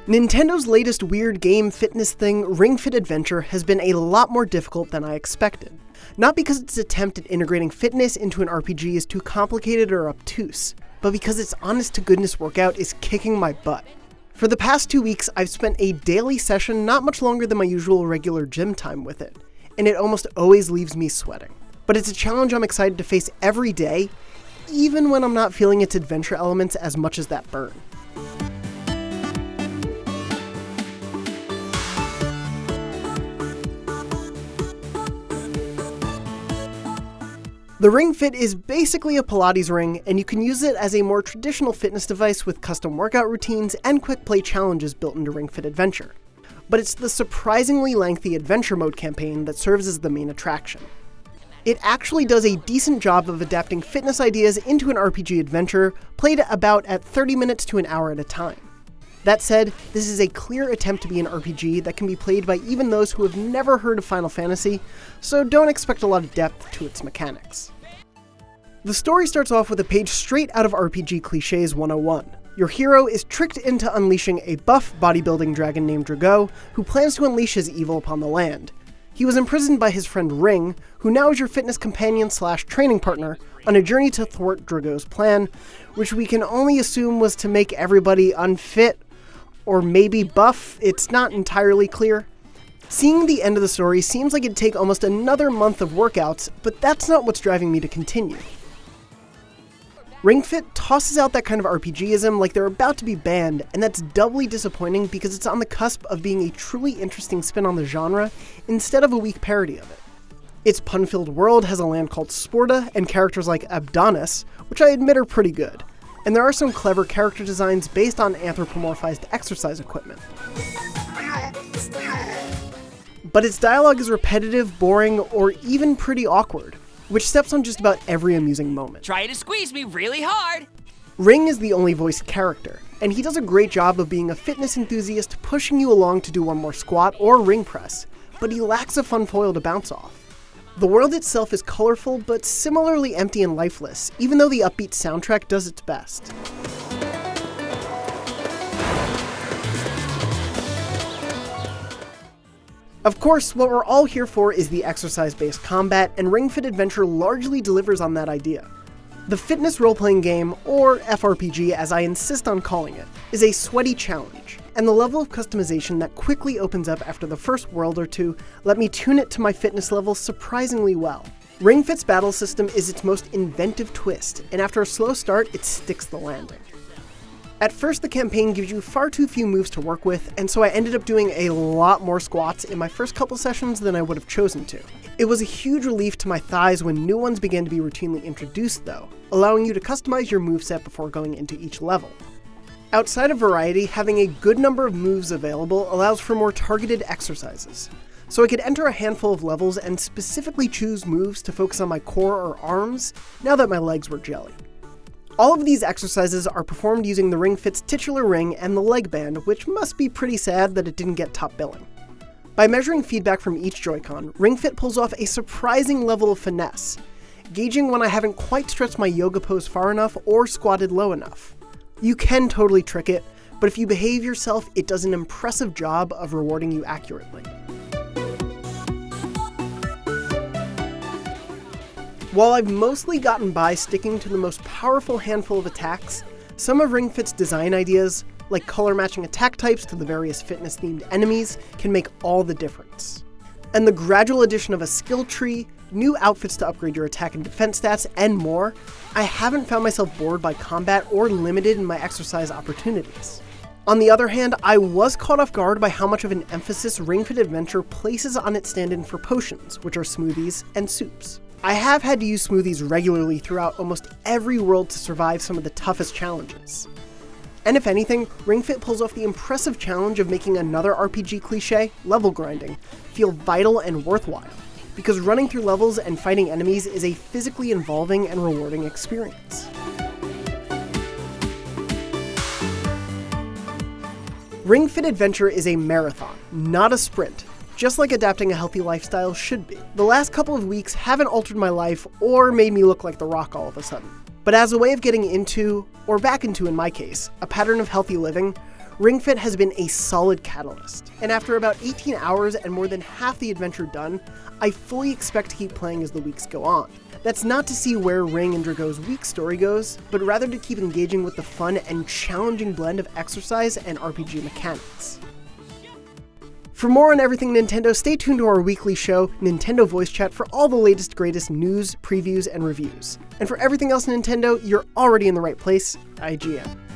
Nintendo's latest weird game fitness thing, Ring Fit Adventure, has been a lot more difficult than I expected. Not because its attempt at integrating fitness into an RPG is too complicated or obtuse, but because its honest-to-goodness workout is kicking my butt. For the past 2 weeks, I've spent a daily session not much longer than my usual regular gym time with it, and it almost always leaves me sweating. But it's a challenge I'm excited to face every day, even when I'm not feeling its adventure elements as much as that burn. The Ring Fit is basically a Pilates ring, and you can use it as a more traditional fitness device with custom workout routines and quick play challenges built into Ring Fit Adventure. But it's the surprisingly lengthy adventure mode campaign that serves as the main attraction. It actually does a decent job of adapting fitness ideas into an RPG adventure, played about at 30 minutes to an hour at a time. That said, this is a clear attempt to be an RPG that can be played by even those who have never heard of Final Fantasy, so don't expect a lot of depth to its mechanics. The story starts off with a page straight out of RPG Clichés 101. Your hero is tricked into unleashing a buff bodybuilding dragon named Dragaux, who plans to unleash his evil upon the land. He was imprisoned by his friend Ring, who now is your fitness companion / training partner, on a journey to thwart Dragaux's plan, which we can only assume was to make everybody unfit, or maybe buff. It's not entirely clear. Seeing the end of the story seems like it'd take almost another month of workouts, but that's not what's driving me to continue. Ring Fit tosses out that kind of RPGism like they're about to be banned, and that's doubly disappointing because it's on the cusp of being a truly interesting spin on the genre instead of a weak parody of it. Its pun-filled world has a land called Sporta and characters like Abdonis, which I admit are pretty good. And there are some clever character designs based on anthropomorphized exercise equipment. But its dialogue is repetitive, boring, or even pretty awkward, which steps on just about every amusing moment. Try to squeeze me really hard! Ring is the only voiced character, and he does a great job of being a fitness enthusiast pushing you along to do one more squat or ring press, but he lacks a fun foil to bounce off. The world itself is colorful, but similarly empty and lifeless, even though the upbeat soundtrack does its best. Of course, what we're all here for is the exercise-based combat, and Ring Fit Adventure largely delivers on that idea. The fitness role-playing game, or FRPG as I insist on calling it, is a sweaty challenge, and the level of customization that quickly opens up after the first world or two let me tune it to my fitness level surprisingly well. Ring Fit's battle system is its most inventive twist, and after a slow start, it sticks the landing. At first, the campaign gives you far too few moves to work with, and so I ended up doing a lot more squats in my first couple sessions than I would have chosen to. It was a huge relief to my thighs when new ones began to be routinely introduced though, allowing you to customize your moveset before going into each level. Outside of variety, having a good number of moves available allows for more targeted exercises. So I could enter a handful of levels and specifically choose moves to focus on my core or arms, now that my legs were jelly. All of these exercises are performed using the Ring Fit's titular ring and the leg band, which must be pretty sad that it didn't get top billing. By measuring feedback from each Joy-Con, Ring Fit pulls off a surprising level of finesse, gauging when I haven't quite stretched my yoga pose far enough or squatted low enough. You can totally trick it, but if you behave yourself, it does an impressive job of rewarding you accurately. While I've mostly gotten by sticking to the most powerful handful of attacks, some of Ring Fit's design ideas, like color matching attack types to the various fitness-themed enemies, can make all the difference. And the gradual addition of a skill tree, new outfits to upgrade your attack and defense stats, and more, I haven't found myself bored by combat or limited in my exercise opportunities. On the other hand, I was caught off guard by how much of an emphasis Ring Fit Adventure places on its stand-in for potions, which are smoothies and soups. I have had to use smoothies regularly throughout almost every world to survive some of the toughest challenges. And if anything, Ring Fit pulls off the impressive challenge of making another RPG cliché, level grinding, feel vital and worthwhile, because running through levels and fighting enemies is a physically involving and rewarding experience. Ring Fit Adventure is a marathon, not a sprint, just like adapting a healthy lifestyle should be. The last couple of weeks haven't altered my life or made me look like The Rock all of a sudden. But as a way of getting into, or back into in my case, a pattern of healthy living, Ring Fit has been a solid catalyst, and after about 18 hours and more than half the adventure done, I fully expect to keep playing as the weeks go on. That's not to see where Ring and Dragaux's week story goes, but rather to keep engaging with the fun and challenging blend of exercise and RPG mechanics. For more on everything Nintendo, stay tuned to our weekly show, Nintendo Voice Chat, for all the latest greatest news, previews, and reviews. And for everything else Nintendo, you're already in the right place, IGN.